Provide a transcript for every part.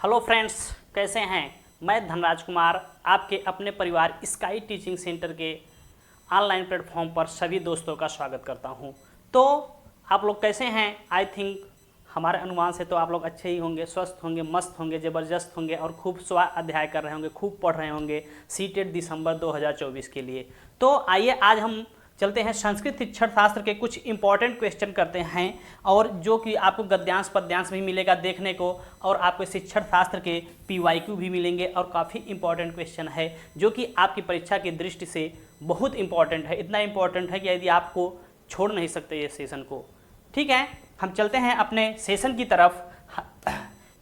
Hello friends, कैसे हैं। मैं धनराज कुमार आपके अपने परिवार स्काई टीचिंग सेंटर के ऑनलाइन प्लेटफॉर्म पर सभी दोस्तों का स्वागत करता हूं। तो आप लोग कैसे हैं। आई थिंक हमारे अनुमान से तो आप लोग अच्छे ही होंगे, स्वस्थ होंगे, मस्त होंगे, ज़बरदस्त होंगे और खूब स्वाध्याय कर रहे होंगे, खूब पढ़ रहे होंगे सीटेट दिसंबर 2024 के लिए। तो आइए आज हम चलते हैं संस्कृत शिक्षण शास्त्र के कुछ इंपॉर्टेंट क्वेश्चन करते हैं, और जो कि आपको गद्यांश पद्यांश भी मिलेगा देखने को, और आपको शिक्षण शास्त्र के PYQ भी मिलेंगे, और काफ़ी इंपॉर्टेंट क्वेश्चन है जो कि आपकी परीक्षा की दृष्टि से बहुत इंपॉर्टेंट है। इतना इंपॉर्टेंट है कि यदि आपको छोड़ नहीं सकते ये सेशन को। ठीक है, हम चलते हैं अपने सेशन की तरफ।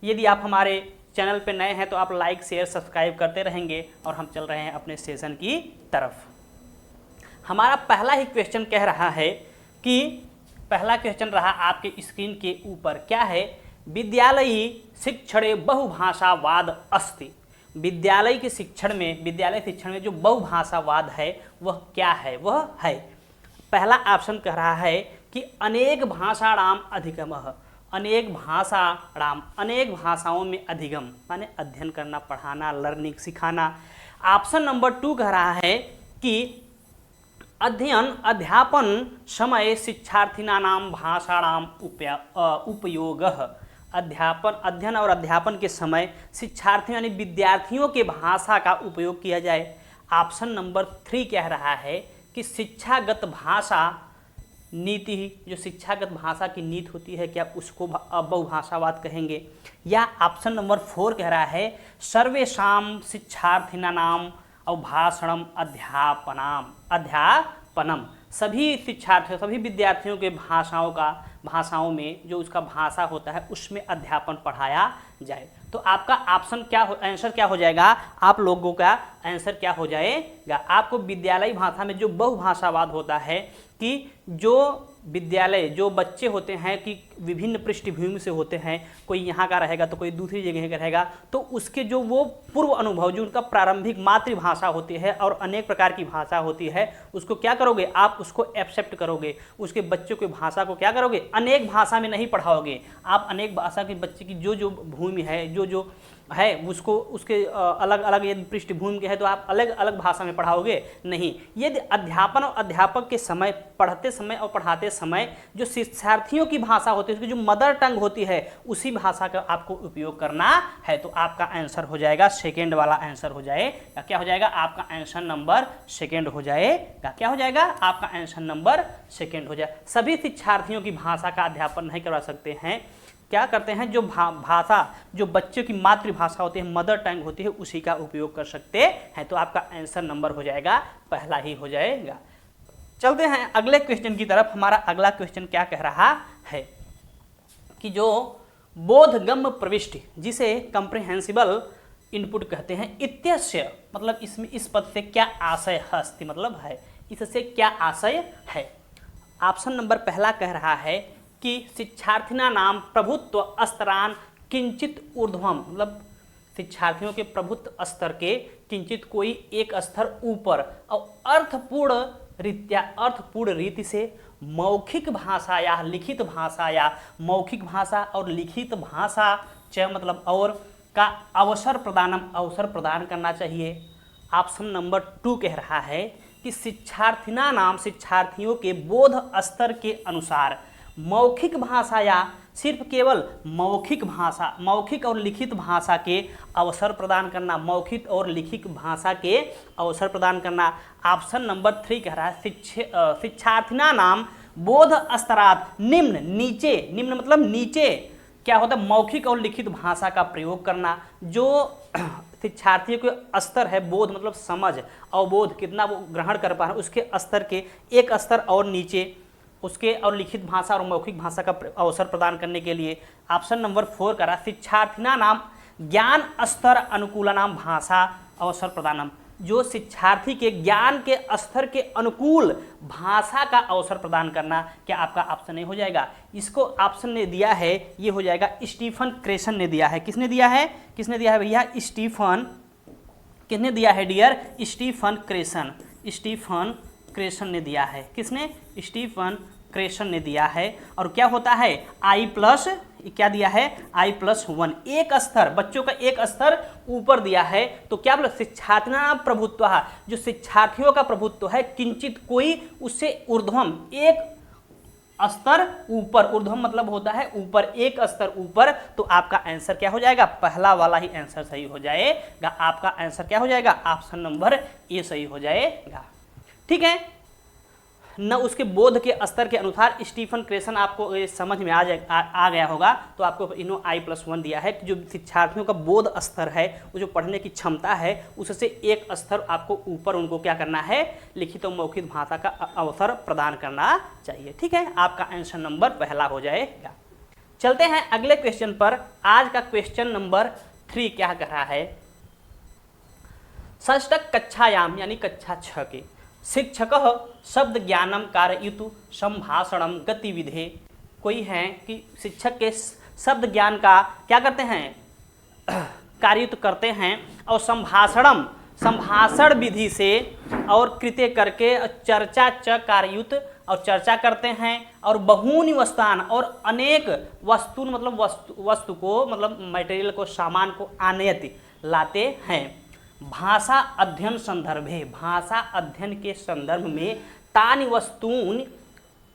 यदि आप हमारे चैनल पर नए हैं तो आप लाइक शेयर सब्सक्राइब करते रहेंगे, और हम चल रहे हैं अपने सेशन की तरफ। हमारा पहला ही क्वेश्चन कह रहा है कि पहला क्वेश्चन रहा आपके स्क्रीन के ऊपर, क्या है। विद्यालयी शिक्षणे बहुभाषावाद अस्ति। विद्यालय शिक्षण में जो बहुभाषावाद है वह क्या है। वह है, पहला ऑप्शन कह रहा है कि अनेक भाषाणाम अधिगमः। अनेक भाषाओं में अधिगम माने अध्ययन करना, पढ़ाना, लर्निंग, सिखाना। ऑप्शन नंबर 2 कह रहा है कि अध्ययन अध्यापन समय शिक्षार्थीनाम भाषाणाम उपयोगः। अध्ययन और अध्यापन के समय शिक्षार्थियों यानी विद्यार्थियों के भाषा का उपयोग किया जाए। ऑप्शन नंबर 3 कह रहा है कि शिक्षागत भाषा नीति, जो शिक्षागत भाषा की नीति होती है क्या उसको बहुभाषावाद कहेंगे। या ऑप्शन नंबर 4 कह रहा है सर्वेषां शिक्षार्थिनाम और भाषणम अध्यापनम। सभी शिक्षार्थियों, सभी विद्यार्थियों के भाषाओं में जो उसका भाषा होता है उसमें अध्यापन पढ़ाया जाए। तो आपका आंसर क्या हो जाएगा। आप लोगों का आंसर क्या हो जाएगा। आपको विद्यालयी भाषा में जो बहुभाषावाद होता है कि जो बच्चे होते हैं कि विभिन्न पृष्ठभूमि से होते हैं, कोई यहाँ का रहेगा तो कोई दूसरी जगह का रहेगा, तो उसके जो वो पूर्व अनुभव, जो उनका प्रारंभिक मातृभाषा होती है और अनेक प्रकार की भाषा होती है, उसको क्या करोगे आप, उसको एक्सेप्ट करोगे। उसके बच्चों की भाषा को क्या करोगे, अनेक भाषा में नहीं पढ़ाओगे आप। अनेक भाषा के बच्चे की जो भूमि है, जो है उसको, उसके अलग अलग यदि पृष्ठभूमि के है तो आप अलग अलग भाषा में पढ़ाओगे नहीं। यदि अध्यापन और अध्यापक के समय, पढ़ते समय और पढ़ाते समय जो शिक्षार्थियों की भाषा होती है, उसकी जो मदर टंग होती है, उसी भाषा का आपको उपयोग करना है। तो आपका आंसर हो जाएगा सेकेंड वाला आंसर हो जाएगा। क्या हो जाएगा, आपका आंसर नंबर सेकेंड हो जाएगा। क्या हो जाएगा, आपका आंसर नंबर सेकेंड हो जाएगा। सभी शिक्षार्थियों की भाषा का अध्यापन नहीं करवा सकते हैं। क्या करते हैं, जो भाषा, जो बच्चों की मातृभाषा होती है, मदर टंग होती है, उसी का उपयोग कर सकते हैं। तो आपका आंसर नंबर हो जाएगा, पहला ही हो जाएगा। चलते हैं अगले क्वेश्चन की तरफ। हमारा अगला क्वेश्चन क्या कह रहा है कि जो बोधगम्य प्रविष्टि, जिसे कंप्रिहेंसिबल इनपुट कहते हैं, इत्यस्य मतलब इसमें इस पद से क्या आशय अस्ति, मतलब है इससे क्या आशय है। ऑप्शन नंबर पहला कह रहा है कि शिक्षार्थिना नाम प्रभुत्व स्तरान किंचित ऊर्ध्वम, मतलब शिक्षार्थियों के प्रभुत्व स्तर के किंचित कोई एक स्तर ऊपर, और अर्थपूर्ण रीति से मौखिक भाषा या लिखित भाषा, या मौखिक भाषा और लिखित भाषा मतलब और का अवसर प्रदान करना चाहिए। ऑप्शन नंबर 2 कह रहा है कि शिक्षार्थिना नाम शिक्षार्थियों के बोध स्तर के अनुसार मौखिक भाषा या सिर्फ केवल मौखिक और लिखित भाषा के अवसर प्रदान करना, मौखिक और लिखित भाषा के अवसर प्रदान करना। ऑप्शन नंबर 3 कह रहा है शिक्षार्थिना नाम बोध स्तरात निम्न मतलब नीचे क्या होता है, मौखिक और लिखित भाषा का प्रयोग करना। जो शिक्षार्थियों के स्तर है, बोध मतलब समझ, अवबोध कितना वो ग्रहण कर पा रहे हैं, उसके स्तर के एक स्तर और नीचे उसके और लिखित भाषा और मौखिक भाषा का अवसर प्रदान करने के लिए। ऑप्शन नंबर 4 करा शिक्षार्थिना नाम ज्ञान स्तर अनुकूलनाम भाषा अवसर प्रदानम। जो शिक्षार्थी के ज्ञान के स्तर के अनुकूल भाषा का अवसर प्रदान करना। क्या आपका ऑप्शन ए हो जाएगा। इसको ऑप्शन ने दिया है, ये हो जाएगा स्टीफन क्रेसन ने दिया है। किसने दिया है भैया, स्टीफन, किसने दिया है डियर, स्टीफन क्रेसन ने दिया है। किसने, स्टीफन क्रेसन ने दिया है। और क्या होता है i प्लस, क्या दिया है i+1, एक स्तर, बच्चों का एक स्तर ऊपर दिया है। तो क्या बोला शिक्षार्थीनां प्रभुत्व, जो शिक्षार्थियों का प्रभुत्व है किंचित कोई उससे ऊर्ध्वम, एक स्तर ऊपर, ऊर्ध्वम मतलब होता है ऊपर, एक स्तर ऊपर। तो आपका आंसर क्या हो जाएगा, पहला वाला ही आंसर सही हो जाएगा। आपका आंसर क्या हो जाएगा, ऑप्शन नंबर ए सही हो जाएगा। ठीक है न, उसके बोध के स्तर के अनुसार स्टीफन क्रेसन आपको ये समझ में आ गया होगा। तो आपको इन्हों i+1 दिया है कि जो शिक्षार्थियों का बोध स्तर है, वो जो पढ़ने की क्षमता है, उससे एक स्तर आपको ऊपर उनको क्या करना है, लिखित और मौखिक भाषा का अवसर प्रदान करना चाहिए। ठीक है, आपका आंसर नंबर पहला हो जाएगा। चलते हैं अगले क्वेश्चन पर। आज का क्वेश्चन नंबर 3 क्या कह रहा है, षष्ठ कक्षायाम यानी कक्षा 6 के शिक्षक शब्द ज्ञानम कारयितु संभाषणम गतिविधे। कोई है कि शिक्षक के शब्द ज्ञान का क्या करते हैं, कार्युत करते हैं, और संभाषण विधि से और कृत्य करके चर्चा च कार्ययुत, और चर्चा करते हैं, और बहूनि वस्तुन, और अनेक वस्तु मतलब वस्तु को मतलब मटेरियल को, सामान को आनयति लाते हैं। भाषा अध्ययन संदर्भे, भाषा अध्ययन के संदर्भ में तानि वस्तून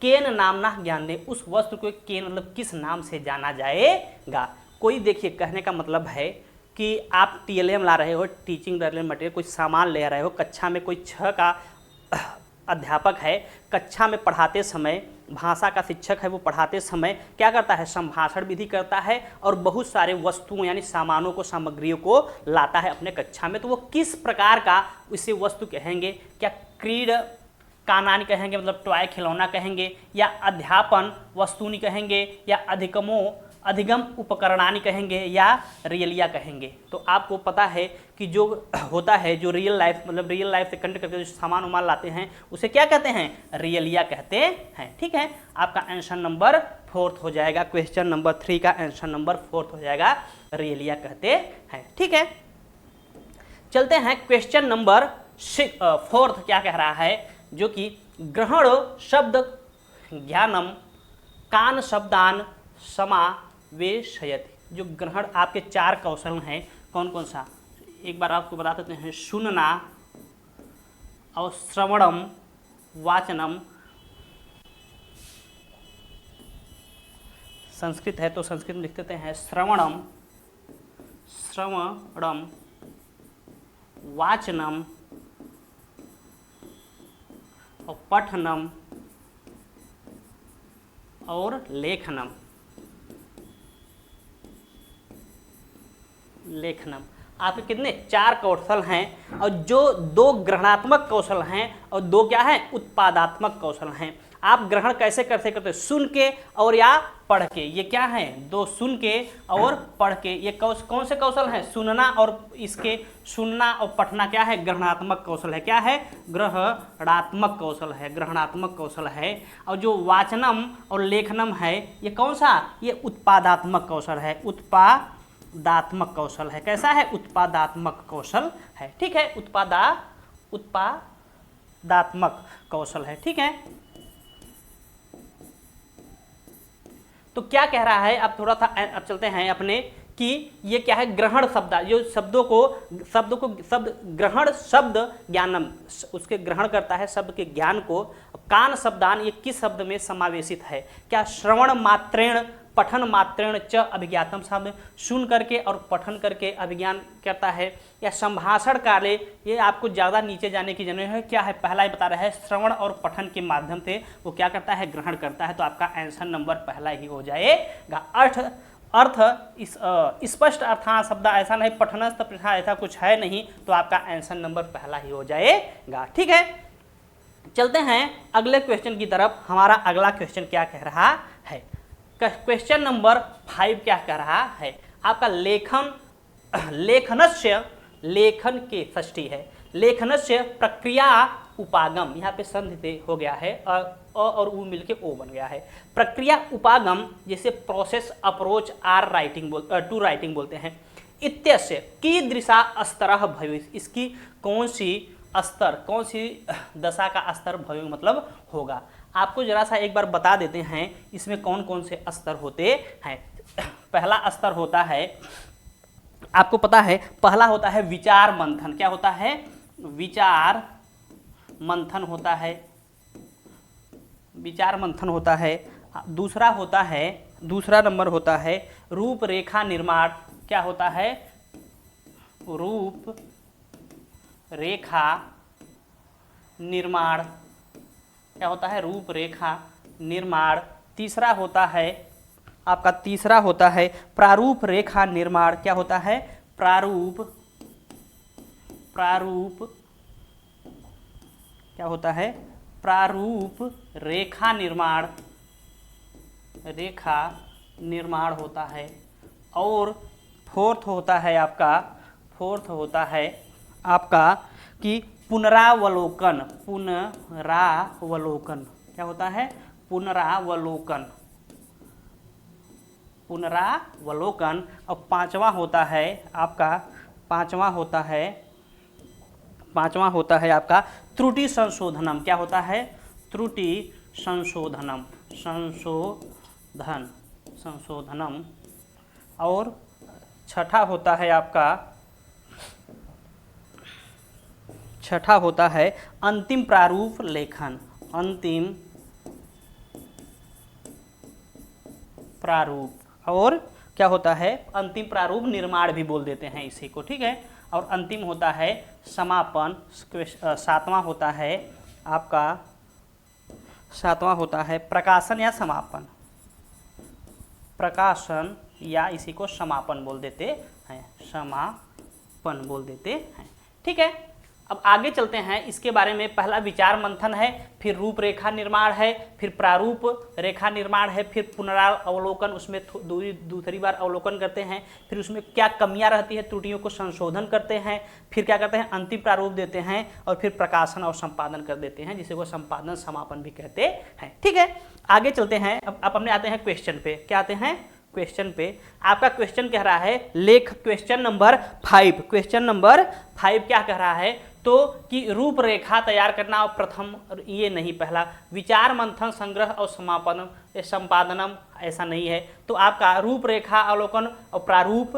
केन नामना ज्ञान दे, उस वस्तु को केन मतलब किस नाम से जाना जाएगा। कोई देखिए कहने का मतलब है कि आप TLM ला रहे हो, टीचिंग लर्निंग मटेरियल, कोई सामान ले रहे हो, कक्षा में कोई 6 का अध्यापक है, कक्षा में पढ़ाते समय भाषा का शिक्षक है, वो पढ़ाते समय क्या करता है, संभाषण विधि करता है, और बहुत सारे वस्तुओं यानी सामानों को, सामग्रियों को लाता है अपने कक्षा में। तो वो किस प्रकार का उसे वस्तु कहेंगे, क्या क्रीड कानानी कहेंगे मतलब टॉय खिलौना कहेंगे, या अध्यापन वस्तुनि कहेंगे, या अधिगम उपकरणानि कहेंगे, या रियलिया कहेंगे। तो आपको पता है कि जो होता है, जो रियल लाइफ मतलब रियल लाइफ से कनेक्ट करके जो सामान उमान लाते हैं, उसे क्या कहते हैं, रियलिया कहते हैं। ठीक है, आपका आंसर नंबर 4 हो जाएगा। क्वेश्चन नंबर 3 का आंसर नंबर 4 हो जाएगा, रियलिया कहते हैं। ठीक है, चलते हैं क्वेश्चन नंबर 4 क्या कह रहा है, जो कि ग्रहण शब्द ज्ञानम कान शब्दान समावेशयति। जो ग्रहण आपके 4 कौशल हैं, कौन कौन सा, एक बार आपको बता देते हैं, सुनना और श्रवणम, वाचनम, संस्कृत है तो संस्कृत में लिख देते हैं श्रवणम, वाचनम और पठनम और लेखनम। आपके कितने 4 कौशल हैं, और जो 2 ग्रहणात्मक कौशल हैं और 2 क्या हैं, उत्पादात्मक कौशल हैं। आप ग्रहण कैसे करते सुन के और या पढ़ के। ये क्या है, 2 सुन के और पढ़ के। ये कौन से कौशल हैं, सुनना और इसके सुनना और पढ़ना क्या है, ग्रहणात्मक कौशल है। क्या है, ग्रहणात्मक कौशल है, ग्रहणात्मक कौशल है। और जो वाचनम और लेखनम है, ये कौन सा, ये उत्पादात्मक कौशल है, उत्पादात्मक कौशल है। कैसा है, उत्पादात्मक कौशल है। ठीक है, उत्पादात्मक कौशल है। ठीक है, तो क्या कह रहा है, अब थोड़ा सा अब चलते हैं अपने कि ये क्या है, ग्रहण शब्द, जो शब्द ग्रहण शब्द ज्ञानम, उसके ग्रहण करता है शब्द के ज्ञान को। कान शब्दान, ये किस शब्द में समावेशित है, क्या श्रवण मात्रेण पठन मात्रेण च अभिज्ञातम, शब्द सुन करके और पठन करके अभिज्ञान करता है, या संभाषण काले, ये आपको ज़्यादा नीचे जाने की जरूरत है। क्या है, पहला ही बता रहा है, श्रवण और पठन के माध्यम से वो क्या करता है, ग्रहण करता है। तो आपका आंसर नंबर पहला ही हो जाएगा। अर्थ स्पष्ट अर्थान शब्द, ऐसा नहीं पठनस्थ प्रथा, ऐसा कुछ है नहीं। तो आपका आंसर नंबर पहला ही हो जाएगा। ठीक है, चलते हैं अगले क्वेश्चन की तरफ। हमारा अगला क्वेश्चन क्या कह रहा है, क्वेश्चन नंबर 5 क्या कह रहा है, आपका लेखन के षष्ठी है, लेखनस्य प्रक्रिया उपागम, यहाँ पे संधि हो गया है, और उ मिलके ओ बन गया है। प्रक्रिया उपागम जैसे प्रोसेस, अप्रोच, टू राइटिंग बोलते हैं। इत्यस्य कीदृशा स्तरः भवेत्, इसकी कौन सी स्तर, कौन सी दशा का स्तर भवेत् मतलब होगा। आपको जरा सा एक बार बता देते हैं इसमें कौन कौन से स्तर होते हैं। पहला स्तर होता है, आपको पता है, पहला होता है विचार मंथन। क्या होता है? विचार मंथन होता है, विचार मंथन होता है। दूसरा नंबर होता है रूपरेखा निर्माण। क्या होता है? रूप रेखा निर्माण। क्या होता है? रूपरेखा निर्माण। तीसरा होता है प्रारूप रेखा निर्माण। क्या होता है? प्रारूप क्या होता है? प्रारूप रेखा निर्माण होता है। और फोर्थ होता है आपका कि पुनरावलोकन। क्या होता है? पुनरावलोकन। और पांचवा होता है आपका त्रुटि संशोधनम। क्या होता है? त्रुटि संशोधनम। और छठा होता है अंतिम प्रारूप लेखन। और क्या होता है? अंतिम प्रारूप निर्माण भी बोल देते हैं इसी को, ठीक है। और अंतिम होता है समापन। सातवां होता है प्रकाशन या समापन। प्रकाशन या इसी को समापन बोल देते हैं, ठीक है। अब आगे चलते हैं इसके बारे में। पहला विचार मंथन है, फिर रूपरेखा निर्माण है, फिर प्रारूप रेखा निर्माण है, फिर पुनरावलोकन, उसमें दूसरी बार अवलोकन करते हैं, फिर उसमें क्या कमियां रहती है त्रुटियों को संशोधन करते हैं, फिर क्या करते हैं? अंतिम प्रारूप देते हैं, और फिर प्रकाशन और संपादन कर देते हैं, जिसे वो संपादन समापन भी कहते हैं, ठीक है। आगे चलते हैं। अब अपने आते हैं क्वेश्चन पे। क्या आते हैं? क्वेश्चन पे। आपका क्वेश्चन कह रहा है क्वेश्चन नंबर 5 क्या कह रहा है? तो कि रूपरेखा तैयार करना। और प्रथम ये नहीं, पहला विचार मंथन, संग्रह और संपादनम ऐसा नहीं है। तो आपका रूपरेखा अवलोकन और प्रारूप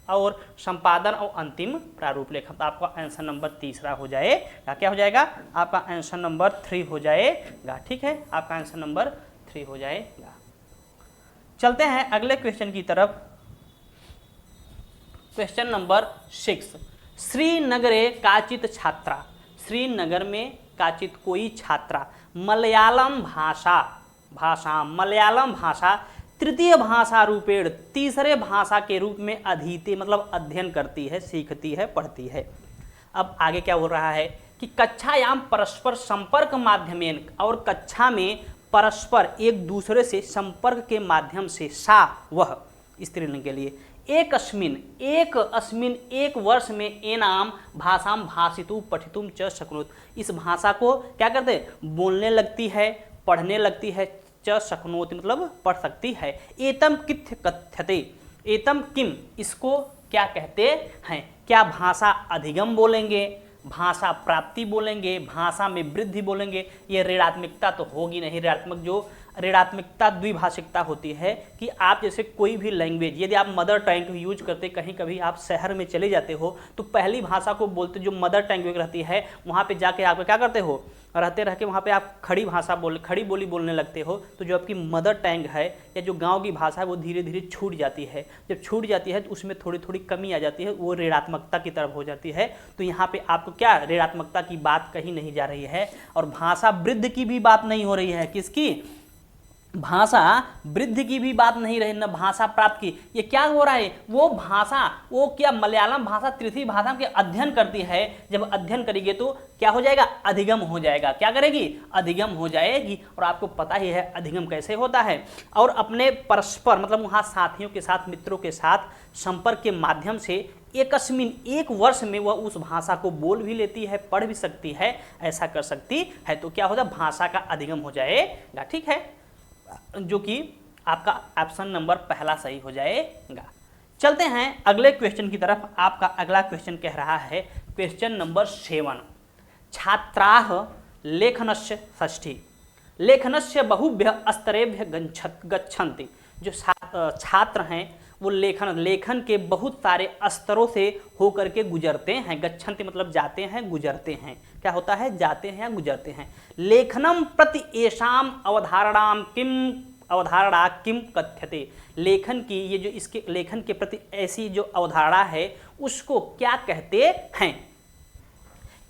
और संपादन और अंतिम प्रारूप लेखन। तो आपका आंसर नंबर तीसरा हो जाएगा। क्या हो जाएगा? आपका आंसर नंबर 3 हो जाएगा, ठीक है। आपका आंसर नंबर 3 हो जाएगा। चलते हैं अगले क्वेश्चन की तरफ। Question number 6। श्रीनगरे काचित छात्रा। श्रीनगर में काचित कोई छात्रा मलयालम भाषा तृतीय भाषा रूपेण, तीसरे भाषा के रूप में अधीते मतलब अध्ययन करती है, सीखती है, पढ़ती है। अब आगे क्या बोल रहा है कि कक्षायाम परस्पर संपर्क माध्यमेन, और कक्षा में परस्पर एक दूसरे से संपर्क के माध्यम से सा वह स्त्रीलिंग के लिए एक वर्ष में एनाम भाषाम भाषितु पठितुम च शक्नोत, इस भाषा को क्या करते? बोलने लगती है, पढ़ने लगती है। च शक्नोति मतलब पढ़ सकती है। एतम किथ कथ्यते, एतम किम इसको क्या कहते हैं? क्या भाषा अधिगम बोलेंगे, भाषा प्राप्ति बोलेंगे, भाषा में वृद्धि बोलेंगे? ये ऋणात्मकता तो होगी नहीं। ऋणात्मकता द्विभाषिकता होती है कि आप जैसे कोई भी लैंग्वेज, यदि आप मदर टंग यूज करते, कहीं कभी आप शहर में चले जाते हो तो पहली भाषा को बोलते, जो मदर टंग रहती है, वहाँ पे जाके आप क्या करते हो? रहते रह के वहाँ पे आप खड़ी बोली बोलने लगते हो। तो जो आपकी मदर टंग है या जो गांव की भाषा है वो धीरे धीरे छूट जाती है। जब छूट जाती है तो उसमें थोड़ी थोड़ी कमी आ जाती है, वो ऋणात्मकता की तरफ हो जाती है। तो यहाँ पे आपको क्या ऋणात्मकता की बात कहीं नहीं जा रही है, और भाषा वृद्धि की भी बात नहीं हो रही है। किसकी? भाषा वृद्धि की भी बात नहीं रही, न भाषा प्राप्त की। ये क्या हो रहा है? वो क्या मलयालम भाषा तृतीय भाषा के अध्ययन करती है। जब अध्ययन करेगी तो क्या हो जाएगा? अधिगम हो जाएगा। क्या करेगी? अधिगम हो जाएगी। और आपको पता ही है अधिगम कैसे होता है। और अपने परस्पर मतलब वहाँ साथियों के साथ, मित्रों के साथ संपर्क के माध्यम से एक वर्ष में वह उस भाषा को बोल भी लेती है, पढ़ भी सकती है, ऐसा कर सकती है। तो क्या होता है? भाषा का अधिगम हो जाएगा, ठीक है, जो कि आपका ऑप्शन नंबर पहला सही हो जाएगा। चलते हैं अगले क्वेश्चन की तरफ। आपका अगला क्वेश्चन कह रहा है क्वेश्चन नंबर 7, छात्राः लेखनस्य षष्ठी। लेखनस्य बहुभ्य स्तरेभ्य गच्छन्ति। जो छात्र हैं वो लेखन के बहुत सारे स्तरों से होकर के गुजरते हैं। गच्छन्ति मतलब जाते हैं, गुजरते हैं। क्या होता है? जाते हैं या गुजरते हैं। लेखनम प्रति एषाम अवधारणा किम कथ्यते। लेखन की ये जो इसके लेखन के प्रति ऐसी जो अवधारणा है उसको क्या कहते हैं?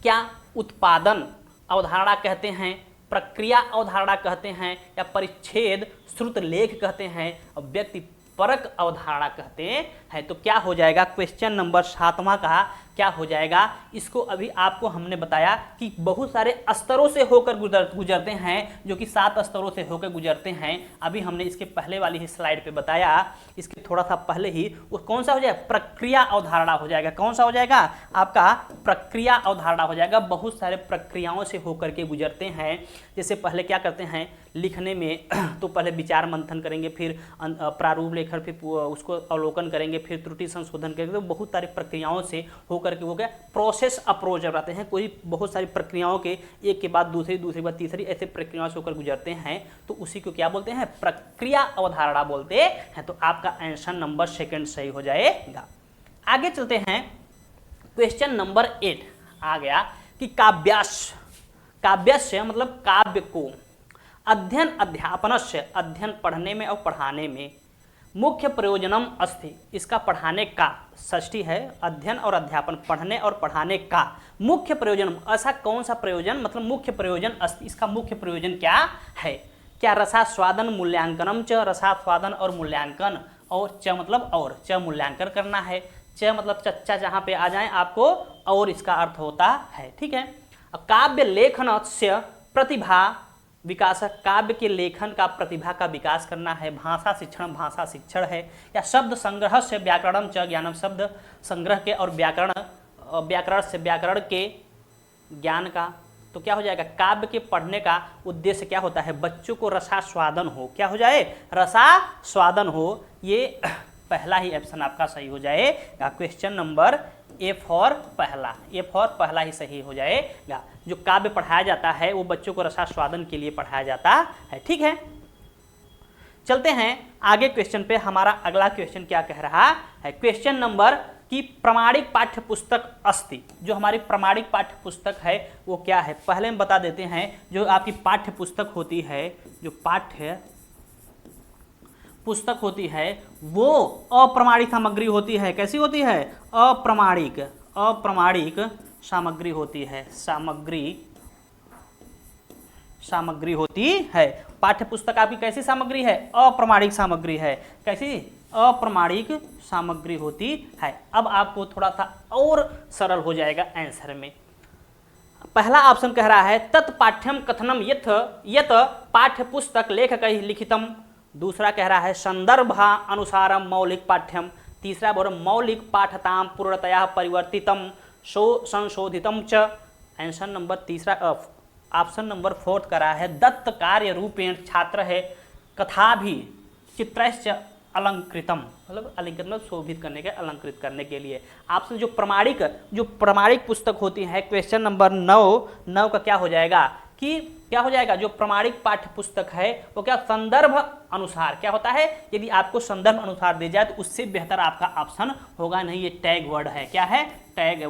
क्या उत्पादन अवधारणा कहते हैं, प्रक्रिया अवधारणा कहते हैं, या परिच्छेद श्रुत लेख कहते हैं, और व्यक्ति परक अवधारणा कहते हैं? तो क्या हो जाएगा? क्वेश्चन नंबर 7वां का क्या हो जाएगा? इसको अभी आपको हमने बताया कि बहुत सारे स्तरों से होकर गुजरते हैं, जो कि 7 स्तरों से होकर गुजरते हैं। अभी हमने इसके पहले वाली ही स्लाइड पे बताया, इसके थोड़ा सा पहले ही वो कौन सा हो जाएगा? प्रक्रिया अवधारणा हो जाएगा। कौन सा हो जाएगा? आपका प्रक्रिया अवधारणा हो जाएगा। बहुत सारे प्रक्रियाओं से होकर के गुजरते हैं। जैसे पहले क्या करते हैं लिखने में, तो पहले विचार मंथन करेंगे, फिर प्रारूप लेखन, फिर उसको अवलोकन करेंगे, फिर त्रुटि संशोधन करेंगे। तो बहुत सारी प्रक्रियाओं से होकर के वो क्या प्रोसेस अप्रोच रहते हैं। कोई बहुत सारी प्रक्रियाओं के एक के बाद दूसरी, दूसरी बाद तीसरी, ऐसे प्रक्रियाओं से होकर गुजरते हैं। तो उसी को क्या बोलते हैं? प्रक्रिया अवधारणा बोलते हैं। तो आपका आंसर नंबर 2 सही हो जाएगा। आगे चलते हैं। क्वेश्चन नंबर 8 आ गया कि काव्यस्य मतलब काव्य को अध्ययन अध्यापनस्य, अध्ययन पढ़ने में और पढ़ाने में, मुख्य प्रयोजनम अस्ति, इसका पढ़ाने का, षष्ठी है, अध्ययन और अध्यापन, पढ़ने और पढ़ाने का मुख्य प्रयोजनम, ऐसा कौन सा प्रयोजन मतलब मुख्य प्रयोजन अस्ति, इसका मुख्य प्रयोजन क्या है? क्या रसास्वादन मूल्यांकनम च, रसास्वादन और मूल्यांकन, और च मतलब और, च मूल्यांकन करना है, च मतलब चच्चा जहाँ पे आ जाए आपको और इसका अर्थ होता है। ठीक है। काव्य लेखनस्य प्रतिभा विकास, काव्य के लेखन का प्रतिभा का विकास करना है। भाषा शिक्षण है। या शब्द संग्रह से व्याकरणम च ज्ञानम, शब्द संग्रह के और व्याकरण से व्याकरण के ज्ञान का। तो क्या हो जाएगा? काव्य के पढ़ने का उद्देश्य क्या होता है? बच्चों को रसास्वादन हो। क्या हो जाए? रसास्वादन हो। ये पहला ही ऑप्शन आपका सही हो जाएगा। क्वेश्चन नंबर ए फॉर पहला ही सही हो जाएगा। जो काव्य पढ़ाया जाता है वो बच्चों को रसास्वादन के लिए पढ़ाया जाता है। ठीक है, चलते हैं आगे क्वेश्चन पे। हमारा अगला क्वेश्चन क्या कह रहा है? क्वेश्चन नंबर कि प्रमाणिक पाठ्य पुस्तक अस्ति, जो हमारी प्रमाणिक पाठ्य पुस्तक है वो क्या है? पहले हम बता देते हैं। जो आपकी पाठ्य पुस्तक होती है, जो पाठ्य पुस्तक होती है वो अप्रमाणिक सामग्री होती है। कैसी होती है? अप्रमाणिक सामग्री होती है। सामग्री होती है। पाठ्य पुस्तक आपकी कैसी सामग्री है? अप्रमाणिक सामग्री है। कैसी? अप्रमाणिक सामग्री होती है। अब आपको थोड़ा सा और सरल हो जाएगा आंसर में। पहला ऑप्शन कह रहा है तत्पाठ्यम कथनम यत पाठ्य पुस्तक लेखक लिखितम। दूसरा कह रहा है संदर्भा अनुसारम मौलिक पाठ्यम। तीसरा बोल मौलिक पाठताम पूर्णतया परिवर्तितम संशोधितम च। आंसर नंबर तीसरा ऑप्शन नंबर 4 करा है दत्त कार्य रूपेण छात्र है कथा भी चित्रश्च अलंकृतम, मतलब अलंकृत मतलब शोभित करने के, अलंकृत करने के लिए। ऑप्शन जो प्रमाणिक पुस्तक होती है, क्वेश्चन नंबर 9 का क्या हो जाएगा कि क्या हो जाएगा? जो प्रमाणिक पाठ्य पुस्तक है वो क्या संदर्भ अनुसार क्या होता है? यदि आपको संदर्भ अनुसार दे जाए तो उससे बेहतर आपका ऑप्शन होगा नहीं। ये टैग वर्ड है। क्या है? टैग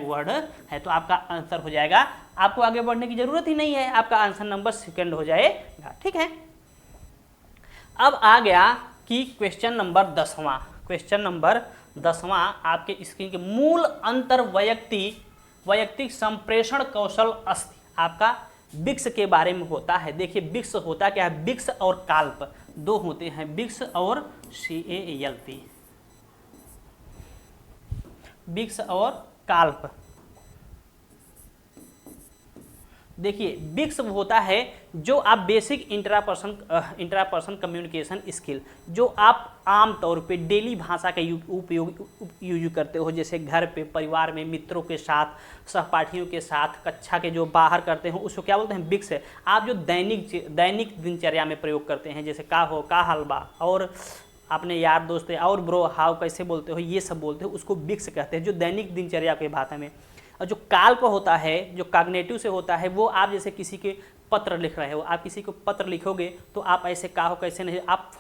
वर्ड है। तो आपका आंसर हो जाएगा, आपको आगे बढ़ने की जरूरत ही नहीं है, आपका आंसर नंबर 2 हो जाएगा। ठीक है। अब आ गया कि क्वेश्चन नंबर 10वां। क्वेश्चन नंबर 10वां आपके स्क्रीन के मूल अंतर वैयक्तिक संप्रेषण कौशल अस्ति, आपका बिक्स के बारे में होता है। देखिए बिक्स होता क्या है? बिक्स और काल्प दो होते हैं, बिक्स और CALP, बिक्स और काल्प। देखिए बिक्स होता है जो आप बेसिक इंट्रापर्सन कम्युनिकेशन स्किल, जो आप आम तौर पे डेली भाषा का यूज करते हो, जैसे घर पे, परिवार में, मित्रों के साथ, सहपाठियों के साथ, कक्षा के जो बाहर करते हो उसको क्या बोलते हैं? बिक्स है। आप जो दैनिक दिनचर्या में प्रयोग करते हैं, जैसे का हो, का हलवा, और अपने यार दोस्त और ब्रो हाउ कैसे बोलते हो, ये सब बोलते हो, उसको बिक्स कहते हैं, जो दैनिक दिनचर्या की भाषा में। और जो काल्प होता है, जो कॉग्निटिव से होता है, वो आप जैसे किसी के पत्र लिख रहे हो, आप किसी को पत्र लिखोगे तो आप ऐसे का हो कैसे नहीं, आप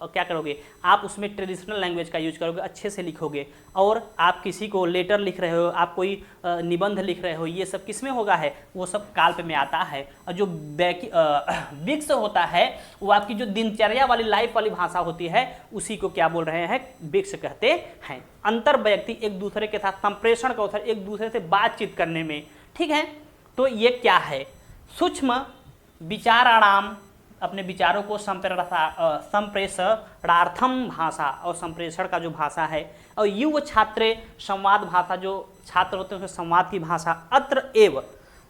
क्या करोगे, आप उसमें ट्रेडिशनल लैंग्वेज का यूज करोगे, अच्छे से लिखोगे। और आप किसी को लेटर लिख रहे हो, आप कोई निबंध लिख रहे हो, ये सब किस में होगा है, वो सब काल्प में आता है। और जो विक्स होता है वो आपकी जो दिनचर्या वाली लाइफ वाली भाषा होती है उसी को क्या बोल रहे हैं, विक्स कहते हैं। अंतर व्यक्ति एक दूसरे के साथ संप्रेषण का होता है, एक दूसरे से बातचीत करने में, ठीक है। तो ये क्या है, सूक्ष्म विचाराणाम, अपने विचारों को संप्रेषणार्थम भाषा, और संप्रेषण का जो भाषा है। और युव छात्रे संवाद भाषा, जो छात्र होते हैं उसमें संवाद की भाषा। अत्र एव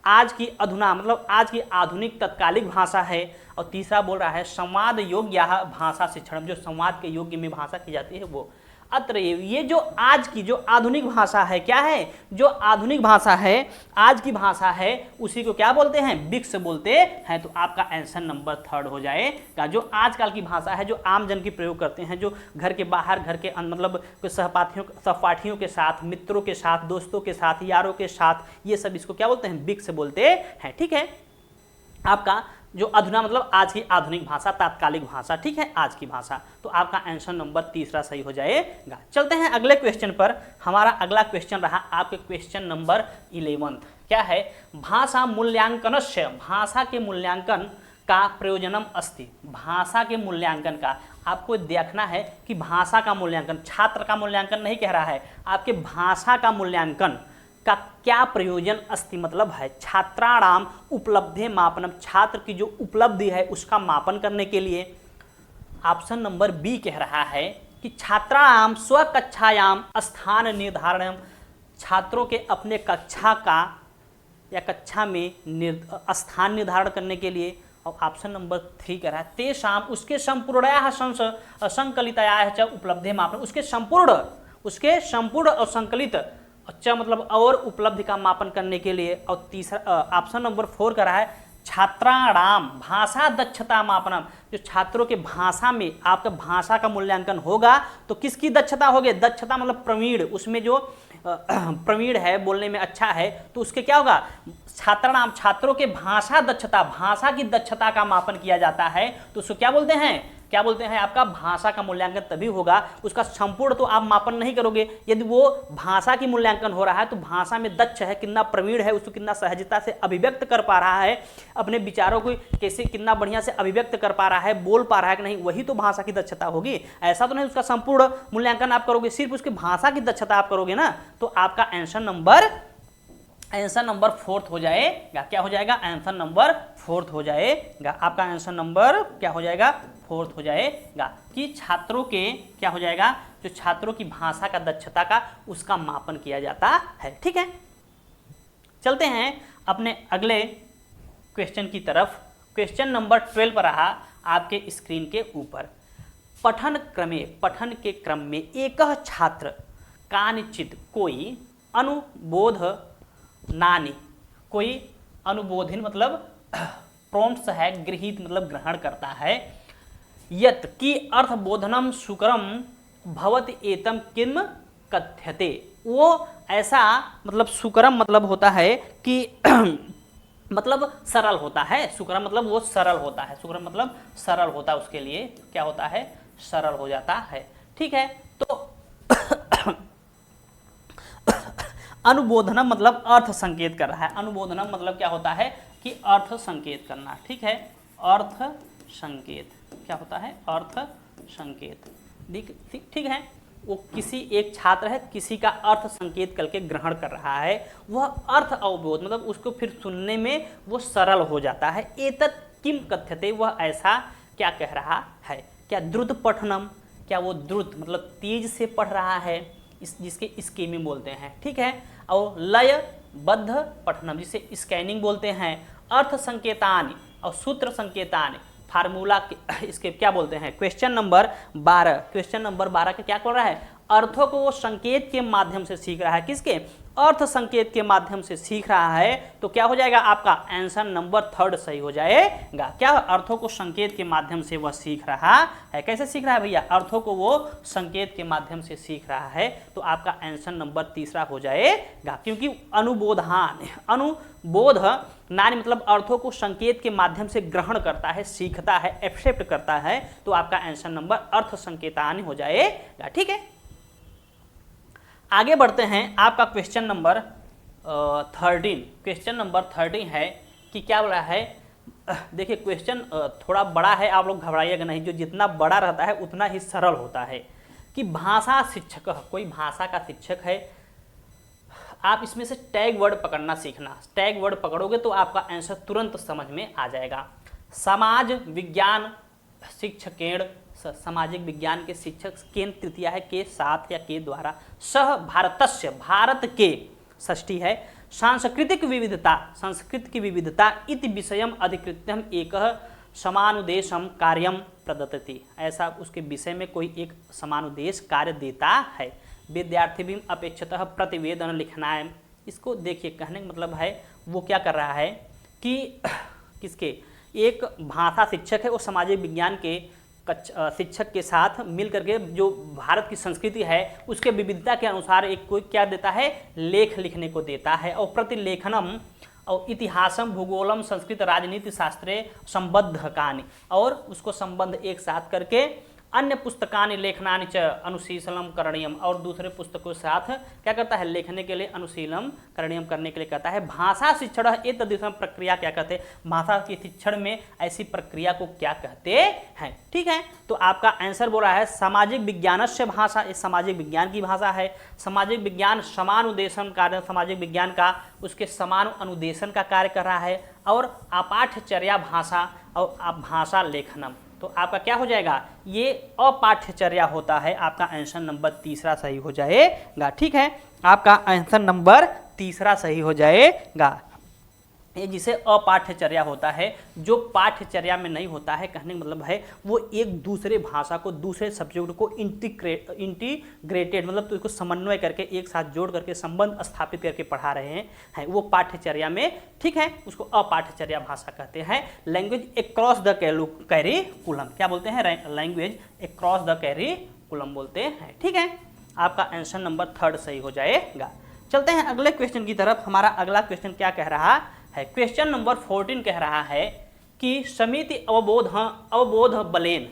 आज की अधुना मतलब आज की आधुनिक तत्कालिक भाषा है। और तीसरा बोल रहा है संवाद योग्य भाषा शिक्षण, जो संवाद के योग्य में भाषा की जाती है वो। अत्र ये जो आज की जो आधुनिक भाषा है, क्या है, जो आधुनिक भाषा है, आज की भाषा है, उसी को क्या बोलते हैं, विक्स बोलते हैं। तो आपका आंसर नंबर 3 हो जाएगा। जो आजकल की भाषा है, जो आम जन की प्रयोग करते हैं, जो घर के बाहर, घर के मतलब सहपाठियों के साथ, मित्रों के साथ, दोस्तों के साथ, यारों के साथ, ये सब इसको क्या बोलते हैं, विक्स बोलते हैं, ठीक है। आपका जो अधुना मतलब आज की आधुनिक भाषा, तात्कालिक भाषा, ठीक है, आज की भाषा। तो आपका आंसर नंबर 3 सही हो जाएगा। चलते हैं अगले क्वेश्चन पर। हमारा अगला क्वेश्चन रहा आपके क्वेश्चन नंबर 11। क्या है, भाषा मूल्यांकनस्य, भाषा के मूल्यांकन का प्रयोजनम अस्ति। भाषा के मूल्यांकन का आपको देखना है कि भाषा का मूल्यांकन, छात्र का मूल्यांकन नहीं कह रहा है, आपके भाषा का मूल्यांकन का क्या प्रयोजन अस्ति मतलब है, छात्राणाम उपलब्धि मापनम, छात्र की जो उपलब्धि है उसका मापन करने के लिए। ऑप्शन नंबर बी कह रहा है कि छात्राणाम स्वकक्षायाम स्थान निर्धारण, छात्रों के अपने कक्षा का या कक्षा में स्थान निर्धारण करने के लिए। और ऑप्शन नंबर 3 कह रहा है तेषाम, उसके संपूर्णया संकलितया च उपलब्धि मापन, उसके संपूर्ण और संकलित, अच्छा मतलब और उपलब्धि का मापन करने के लिए। और तीसरा ऑप्शन नंबर 4 कर रहा है छात्राणाम भाषा दक्षता मापनम, जो छात्रों के भाषा में आपका भाषा का मूल्यांकन होगा तो किसकी दक्षता होगी, दक्षता मतलब प्रवीण, उसमें जो प्रवीण है, बोलने में अच्छा है, तो उसके क्या होगा, छात्राणाम छात्रों के भाषा दक्षता, भाषा की दक्षता का मापन किया जाता है। तो उसको क्या बोलते हैं, आपका भाषा का मूल्यांकन तभी होगा, उसका संपूर्ण तो आप मापन नहीं करोगे। यदि वो भाषा की मूल्यांकन हो रहा है तो भाषा में दक्ष है, कितना प्रवीण है, उसको कितना सहजता से अभिव्यक्त कर पा रहा है, अपने विचारों को कैसे कितना बढ़िया से अभिव्यक्त कर पा रहा है, बोल पा रहा है कि नहीं, वही तो भाषा की दक्षता होगी। ऐसा तो नहीं उसका संपूर्ण मूल्यांकन आप करोगे, सिर्फ उसकी भाषा की दक्षता आप करोगे ना। तो आपका आंसर नंबर 4 हो जाएगा। क्या हो जाएगा, आंसर नंबर 4 हो जाएगा। आपका आंसर नंबर क्या हो जाएगा, 4 हो जाएगा। कि छात्रों के क्या हो जाएगा, जो छात्रों की भाषा का दक्षता का उसका मापन किया जाता है, ठीक है। चलते हैं अपने अगले क्वेश्चन की तरफ। क्वेश्चन नंबर 12 पर रहा आपके स्क्रीन के ऊपर। पठन के क्रम में एक छात्र कानिचित कोई अनुबोध नानी, कोई अनुबोधिन मतलब प्रॉम्प्ट्स है, गृहीत मतलब ग्रहण करता है। यत की अर्थबोधनम सुकरम भवति एतम किम कथ्यते, वो ऐसा मतलब सुकरम मतलब होता है कि मतलब सरल होता है, सुकरम मतलब वो सरल होता है, सुकरम मतलब सरल होता है, उसके लिए क्या होता है, सरल हो जाता है, ठीक है। तो अनुबोधनम मतलब अर्थ संकेत कर रहा है, अनुबोधनम मतलब क्या होता है कि अर्थ संकेत करना, ठीक है, अर्थ संकेत क्या होता है, अर्थ संकेत, ठीक है। वो किसी एक छात्र है, किसी का अर्थ संकेत करके ग्रहण कर रहा है, वह अर्थ अवबोध मतलब उसको फिर सुनने में वो सरल हो जाता है। एतत् किम कथ्यते, वह ऐसा क्या कह रहा है, क्या द्रुत पठनम, क्या वो द्रुत मतलब तेज से पढ़ रहा है, जिसके स्कीमिंग बोलते हैं, ठीक है। और लयबद्ध पठनम जिसे स्कैनिंग बोलते हैं। अर्थ संकेतानि और सूत्र संकेतानि फार्मूला इसके क्या बोलते हैं। क्वेश्चन नंबर 12 के क्या बोल रहा है, अर्थों को वो संकेत के माध्यम से सीख रहा है, किसके, अर्थ संकेत के माध्यम से सीख रहा है, तो क्या हो जाएगा आपका आंसर नंबर 3 सही हो जाएगा। क्या, अर्थों को संकेत के माध्यम से वह सीख रहा है। कैसे सीख रहा है भैया, अर्थों को वो संकेत के माध्यम से सीख रहा है, तो आपका आंसर नंबर 3 हो जाएगा। क्योंकि अनुबोधान, अनुबोध नानी मतलब अर्थों को संकेत के माध्यम से ग्रहण करता है, सीखता है, एक्सेप्ट करता है, तो आपका आंसर नंबर अर्थ संकेतान हो जाएगा। ठीक है, आगे बढ़ते हैं। आपका क्वेश्चन नंबर 13, क्वेश्चन नंबर 13 है कि क्या बोला है, देखिए क्वेश्चन थोड़ा बड़ा है, आप लोग घबराइएगा नहीं, जो जितना बड़ा रहता है उतना ही सरल होता है। कि भाषा शिक्षक, कोई भाषा का शिक्षक है, आप इसमें से टैग वर्ड पकड़ना सीखना। टैग वर्ड पकड़ोगे तो आपका आंसर तुरंत समझ में आ जाएगा। समाज विज्ञान शिक्षकेण, सामाजिक विज्ञान के शिक्षक, केन तृतीया है, के साथ या के द्वारा, सह भारतस्य, भारत के, षष्ठी है, सांस्कृतिक विविधता, संस्कृत की विविधता, इति विषयम अधिकृत्यम एक समानुदेशम कार्यम प्रदत्ति, ऐसा उसके विषय में कोई एक समानुदेश कार्य देता है। विद्यार्थी भी अपेक्षतः प्रतिवेदन लिखना है। इसको देखिए, कहने का मतलब है वो क्या कर रहा है कि किसके, एक भाषा शिक्षक है, वो सामाजिक विज्ञान के शिक्षक के साथ मिल करके जो भारत की संस्कृति है उसके विविधता के अनुसार एक कोई क्या देता है, लेख लिखने को देता है। और प्रतिलेखनम और इतिहासम भूगोलम संस्कृत राजनीति शास्त्रे संबद्ध कहानी, और उसको संबंध एक साथ करके अन्य पुस्तकानि लेखनानि च अनुशीलनम करणीयम, और दूसरे पुस्तकों के साथ क्या करता है, लिखने के लिए अनुशीलनम करणीयम करने के लिए कहता है। भाषा शिक्षण ये तदृशम प्रक्रिया क्या कहते हैं, भाषा के शिक्षण में ऐसी प्रक्रिया को क्या कहते हैं। ठीक है, तो आपका आंसर बोला है सामाजिक विज्ञानस्य भाषा, ये सामाजिक विज्ञान की भाषा है। सामाजिक विज्ञान समानुदेशन कार्य, सामाजिक विज्ञान का उसके समान अनुदेशन का कार्य कर रहा है। और अपाठ्यचर्या भाषा और भाषा लेखनम, तो आपका क्या हो जाएगा, ये अपाठ्यचर्या होता है। आपका आंसर नंबर 3 सही हो जाएगा। ठीक है, आपका आंसर नंबर 3 सही हो जाएगा। ये जिसे अपाठ्यचर्या होता है, जो पाठ्यचर्या में नहीं होता है, कहने का मतलब है वो एक दूसरे भाषा को, दूसरे सब्जेक्ट को इंटीग्रेटेड मतलब तो इसको समन्वय करके एक साथ जोड़ करके संबंध स्थापित करके पढ़ा रहे हैं, वो पाठ्यचर्या में। ठीक है, उसको अपाठ्यचर्या भाषा कहते हैं। लैंग्वेज अक्रॉस द कैरिकुलम, क्या बोलते हैं, लैंग्वेज अक्रॉस द कैरिकुलम बोलते हैं। ठीक है, आपका आंसर नंबर 3 सही हो जाएगा। चलते हैं अगले क्वेश्चन की तरफ। हमारा अगला क्वेश्चन क्या कह रहा है, क्वेश्चन नंबर 14 कह रहा है कि समिति अवबोध बलेन,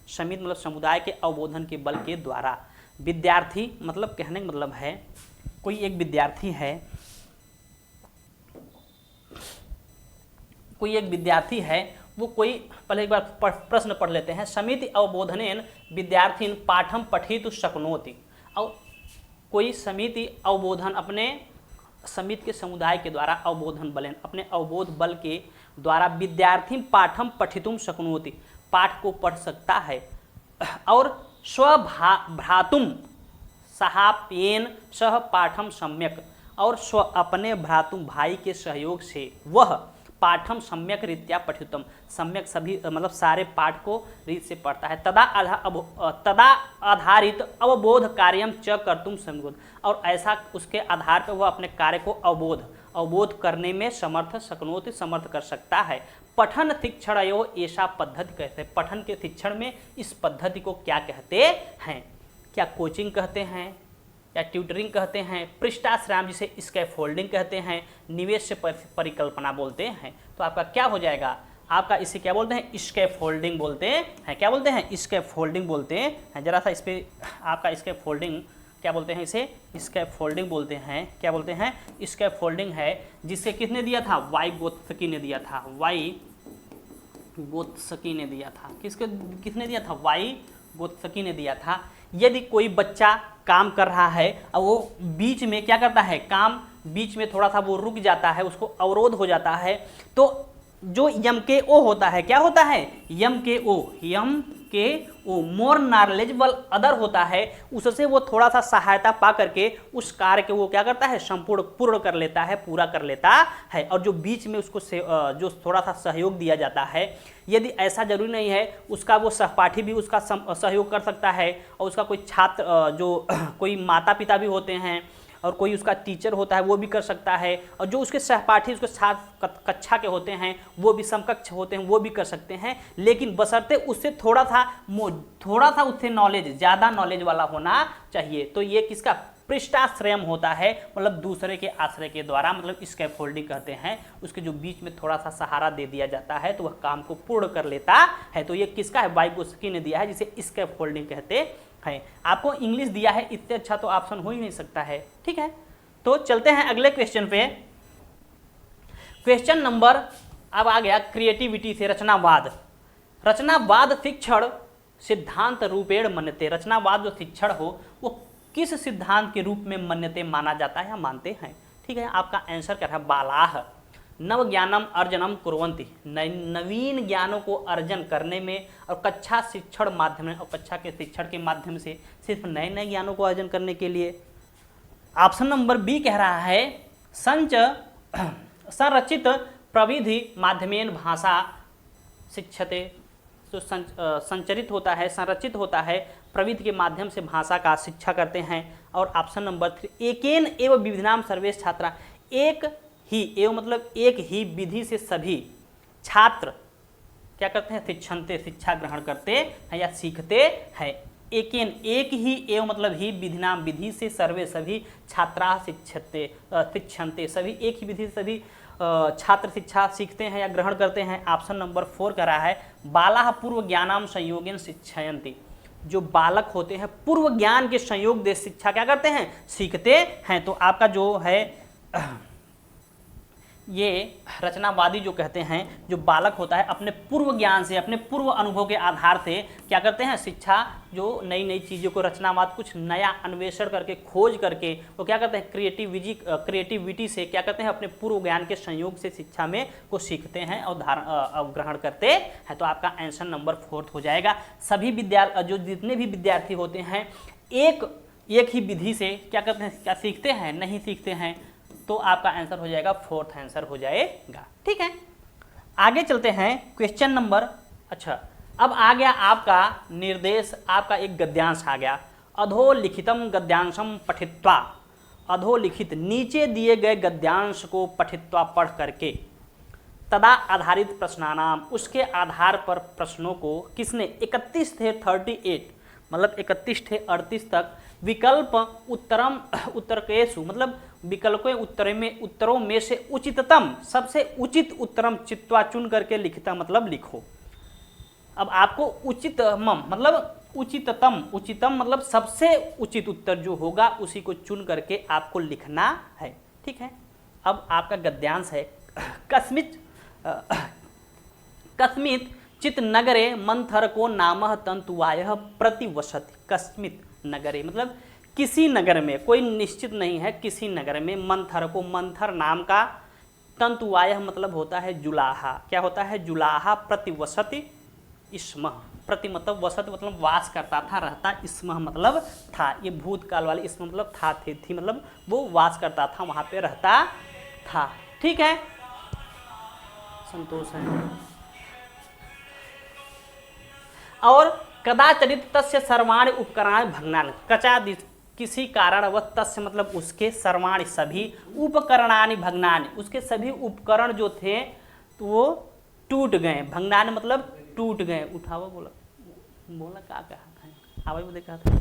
समिति मतलब समुदाय के अवबोधन के बल के द्वारा, विद्यार्थी मतलब कहने का मतलब है कोई एक विद्यार्थी है, कोई एक विद्यार्थी है, वो कोई, पहले एक बार प्रश्न पढ़ लेते हैं। समिति अवबोधनेन विद्यार्थीन पाठम पठितुं शक्नोति, और कोई समिति अवबोधन, अपने समिति के समुदाय के द्वारा, अवबोधन बलेन अपने अवबोध बल के द्वारा, विद्यार्थी पाठम पठितुम शक्नोति, पाठ को पढ़ सकता है। और स्वभ्रातुम सहाप्येन सह पाठम सम्यक, और स्व अपने भ्रातुम भाई के सहयोग से वह पाठम सम्यक रीत्या पठितुम, सम्यक सभी मतलब सारे पाठ को रीत से पढ़ता है। तदा आधारित अवबोध कार्यम च कर्तुम समबोध, और ऐसा उसके आधार पर वह अपने कार्य को अवबोध करने में समर्थ कर सकता है। पठन शिक्षणयो ऐसा पद्धति कहते हैं। पठन के शिक्षण में इस पद्धति को क्या कहते हैं, क्या कोचिंग कहते हैं या ट्यूटरिंग कहते हैं, पृष्ठाश्राम जिसे स्कैफोल्डिंग कहते हैं, निवेश परिकल्पना बोलते हैं। तो आपका क्या हो जाएगा, आपका इसे क्या बोलते हैं, स्कैफोल्डिंग बोलते हैं। क्या बोलते हैं, स्कैफोल्डिंग बोलते हैं। जरा सा इस पर आपका स्कैफोल्डिंग क्या बोलते हैं, इसे स्कैफोल्डिंग बोलते हैं। क्या बोलते हैं, स्कैफोल्डिंग है, जिसे किसने दिया था, वाइगोत्स्की ने दिया था। वाइगोत्स्की ने दिया था। किसने दिया था, वाइगोत्स्की ने दिया था। यदि कोई बच्चा काम कर रहा है और वो बीच में क्या करता है, काम बीच में थोड़ा सा वो रुक जाता है, उसको अवरोध हो जाता है, तो जो यम के ओ होता है, क्या होता है, यम के ओ, यम के वो मोर नॉलेजेबल अदर होता है, उससे वो थोड़ा सा सहायता पा करके उस कार्य के वो क्या करता है, संपूर्ण पूर्ण कर लेता है, पूरा कर लेता है। और जो बीच में उसको जो थोड़ा सा सहयोग दिया जाता है, यदि ऐसा जरूरी नहीं है, उसका वो सहपाठी भी उसका सहयोग कर सकता है, और उसका कोई छात्र जो कोई माता पिता भी होते हैं और कोई उसका टीचर होता है वो भी कर सकता है, और जो उसके सहपाठी उसके साथ कक्षा के होते हैं वो भी समकक्ष होते हैं वो भी कर सकते हैं, लेकिन बशर्ते उससे थोड़ा सा उससे नॉलेज, ज़्यादा नॉलेज वाला होना चाहिए। तो ये किसका पृष्ठाश्रयम होता है, मतलब दूसरे के आश्रय के द्वारा, मतलब स्कैफोल्डिंग कहते हैं, उसके जो बीच में थोड़ा सा सहारा दे दिया जाता है तो वह काम को पूर्ण कर लेता है। तो ये किसका है, वाइगोत्स्की ने दिया है, जिसे स्कैफोल्डिंग कहते हैं। आपको इंग्लिश दिया है, इससे अच्छा तो ऑप्शन हो ही नहीं सकता है। ठीक है, तो चलते हैं अगले क्वेश्चन पे। क्वेश्चन नंबर अब आ गया क्रिएटिविटी से रचनावाद। रचनावाद शिक्षण सिद्धांत रूपेण मन्यते। रचनावाद जो शिक्षण हो वो किस सिद्धांत के रूप में मन्यते माना जाता है या मानते हैं। ठीक है, आपका आंसर क्या है, बालाह नव ज्ञानम अर्जनम कुर्वन्ति। नवीन ज्ञानों को अर्जन करने में और कक्षा शिक्षण माध्यम और कक्षा के शिक्षण के माध्यम से सिर्फ नए नए ज्ञानों को अर्जन करने के लिए। ऑप्शन नंबर बी कह रहा है संरचित प्रविधि माध्यमेन भाषा शिक्षते। तो संचरित होता है, संरचित होता है, प्रविधि के माध्यम से भाषा का शिक्षा करते हैं। और ऑप्शन नंबर 3 एकेन एव विविधाम सर्वेश छात्रा। एक ही एव मतलब एक ही विधि से सभी छात्र क्या करते हैं, शिक्षन्ते शिक्षा ग्रहण करते हैं या सीखते हैं। एकेन एक ही एव मतलब ही विधिनाम विधि से सर्वे सभी छात्रा शिक्षन्ते सभी एक ही विधि से सभी छात्र शिक्षा सीखते हैं या ग्रहण करते हैं। ऑप्शन नंबर 4 कह रहा है बालाः पूर्व ज्ञानाम संयोगेन शिक्षयन्ति। जो बालक होते हैं पूर्व ज्ञान के संयोग दे शिक्षा क्या करते हैं, सीखते हैं। तो आपका जो है ये रचनावादी जो कहते हैं, जो बालक होता है अपने पूर्व ज्ञान से, अपने पूर्व अनुभव के आधार से क्या करते हैं, शिक्षा जो नई नई चीज़ों को रचनावाद कुछ नया अन्वेषण करके खोज करके वो क्या करते हैं, क्रिएटिविटी से क्या करते हैं, अपने पूर्व ज्ञान के संयोग से शिक्षा में को सीखते हैं और ग्रहण करते हैं। तो आपका आंसर नंबर 4 हो जाएगा। सभी जो जितने भी विद्यार्थी होते हैं एक ही विधि से क्या करते हैं, क्या सीखते हैं, नहीं सीखते हैं। तो आपका आंसर हो जाएगा 4th आंसर हो जाएगा। ठीक है, आगे चलते हैं क्वेश्चन नंबर। अच्छा, अब आ गया आपका निर्देश, आपका एक गद्यांश आ गया। अधोलिखितम गद्यांशम पठित्वा। अधोलिखित नीचे दिए गए गद्यांश को पठित्वा पढ़ करके तदा आधारित प्रश्नानाम उसके आधार पर प्रश्नों को किसने 31 थे 38 मतलब 31 थे 38 तक विकल्प उत्तरकेशु मतलब विकल्पों उत्तरों में से उचिततम सबसे उचित उत्तरम चित्वा चुन करके लिखता मतलब लिखो। अब आपको उचितम मतलब सबसे उचित उत्तर जो होगा उसी को चुन करके आपको लिखना है। ठीक है, अब आपका गद्यांश है कस्मित चित नगरे मंथर को नामः तंतुवायः प्रतिवसति। कस्मित नगरे मतलब किसी नगर में, कोई निश्चित नहीं है, किसी नगर में मंथर को, मंथर नाम का, तंतुवायः मतलब होता है जुलाहा, क्या होता है, जुलाहा, प्रतिवसति स्म, प्रति मतलब वसत मतलब वास करता था, रहता, स्म मतलब था, ये भूतकाल वाले, स्म मतलब था, थी मतलब वो वास करता था, वहाँ पे रहता था। ठीक है, संतोष है। और कदाचित तस्य सर्वाणि उपकरणानि भग्नानि। कदाचित किसी कारणवश तस्य मतलब उसके सर्वाणि सभी, उपकरणानि भग्नानि उसके सभी उपकरण जो थे तो वो टूट गए। भग्नानि मतलब टूट गए। उठावा बोला क्या कहा, आवाज में देखा था।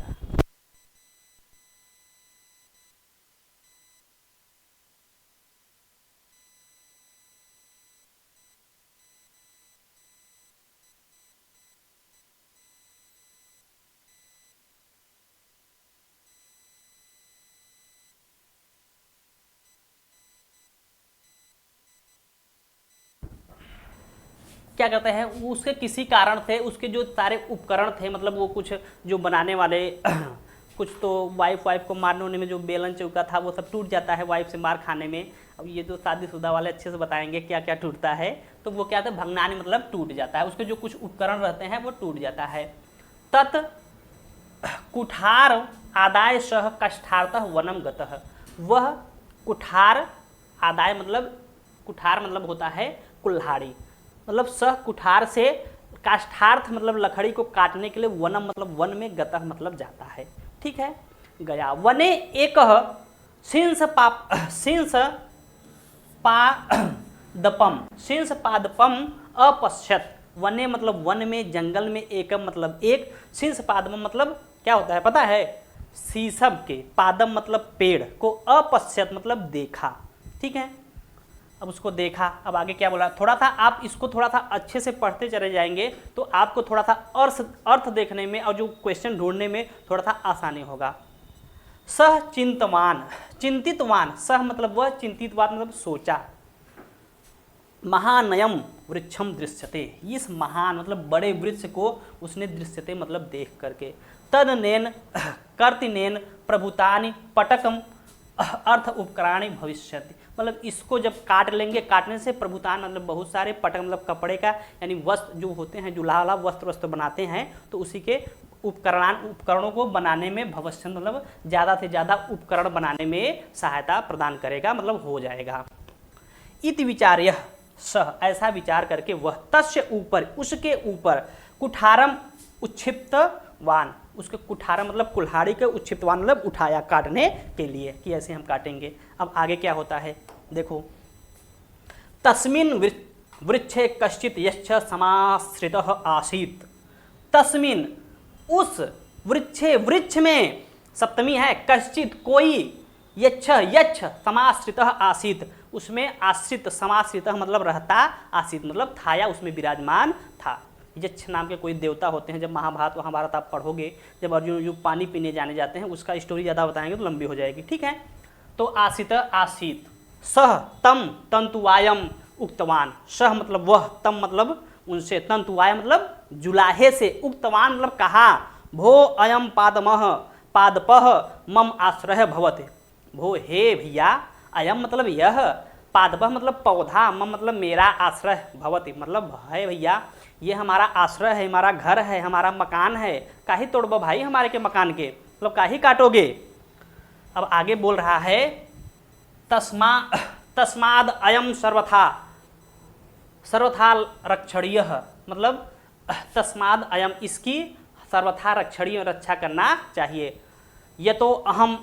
क्या कहते हैं, उसके किसी कारण थे, उसके जो सारे उपकरण थे मतलब वो कुछ जो बनाने वाले कुछ तो वाइफ को मारने होने में जो बेलन चौका था वो सब टूट जाता है वाइफ से मार खाने में। अब ये जो शादीशुदा वाले अच्छे से बताएंगे क्या क्या टूटता है। तो वो क्या था, भंगनानी मतलब टूट जाता है, उसके जो कुछ उपकरण रहते हैं वो टूट जाता है। तत् कुठार आदाय सह कष्टार्थः वनम गतः, वह कुठार आदाय मतलब कुठार मतलब होता है कुल्हाड़ी, मतलब सह कुठार से काष्ठार्थ मतलब लकड़ी को काटने के लिए वनम मतलब वन में गतः मतलब जाता है। ठीक है, गया। वने एक सिंस पादपम अपश्यत, वने मतलब वन में जंगल में, एकम मतलब एक, सिंस पादपम मतलब क्या होता है पता है, शीशम के, पादम मतलब पेड़ को, अपश्यत मतलब देखा। ठीक है, अब उसको देखा। अब आगे क्या बोला, थोड़ा सा आप इसको थोड़ा सा अच्छे से पढ़ते चले जाएंगे तो आपको थोड़ा सा अर्थ देखने में और जो क्वेश्चन ढूंढने में थोड़ा सा आसानी होगा। सह चिंतवान, चिंतितवान, सह मतलब वह, चिंतितवान मतलब सोचा। महानयम वृक्षम दृश्यते, इस महान मतलब बड़े वृक्ष को उसने दृश्यते मतलब देख करके। तदनेन कर्तिनेन प्रभुतानि पटकम अर्थ उपकरणानि भविष्यति, मतलब इसको जब काट लेंगे, काटने से प्रभुतान मतलब बहुत सारे, पटक मतलब कपड़े का यानी वस्त्र जो होते हैं, जुलाला वस्त्र बनाते हैं, तो उसी के उपकरणों को बनाने में भविष्य मतलब ज़्यादा से ज़्यादा उपकरण बनाने में सहायता प्रदान करेगा, मतलब हो जाएगा। इति विचार्य सह, ऐसा विचार करके वह, तस्य ऊपर उसके ऊपर, कुठारम उच्छिप्तवान, उसके कुठारम मतलब कुल्हाड़ी के, उच्छिप्तवान मतलब उठाया काटने के लिए कि ऐसे हम काटेंगे। अब आगे क्या होता है देखो, तस्मिन् वृक्षे कश्चित यच्छ समाश्रितः आसीत्, तस्मिन् उस वृक्षे, वृक्ष में सप्तमी है, कश्चित कोई, यच्छ यच्छ समाश्रितः आसीत्, उसमें आश्रित, समाश्रितः मतलब रहता, आसीत मतलब था या उसमें विराजमान था। यक्ष नाम के कोई देवता होते हैं, जब महाभारत आप पढ़ोगे, जब अर्जुन जो पानी पीने जाने जाते हैं उसका स्टोरी ज़्यादा बताएंगे तो लंबी हो जाएगी। ठीक है, तो आसित आसीत, सह तम तंतुवायम उक्तवान, सह मतलब वह, तम मतलब उनसे, तंतुवाय मतलब जुलाहे से, उक्तवान मतलब कहा, भो अयम पादमः पादपः मम आश्रय भवते, भो हे भैया, अयम मतलब यह, पादपः मतलब पौधा, मम मतलब मेरा, आश्रय भवते मतलब है भैया, ये हमारा आश्रय है, हमारा घर है, हमारा मकान है, काहे तोड़बो भाई हमारे के मकान के, मतलब काहे काटोगे। अब आगे बोल रहा है, तस्माद अयम सर्वथा रक्षणीय, मतलब तस्माद अयम इसकी सर्वथा रक्षणीय, रक्षा करना चाहिए। यतो अहम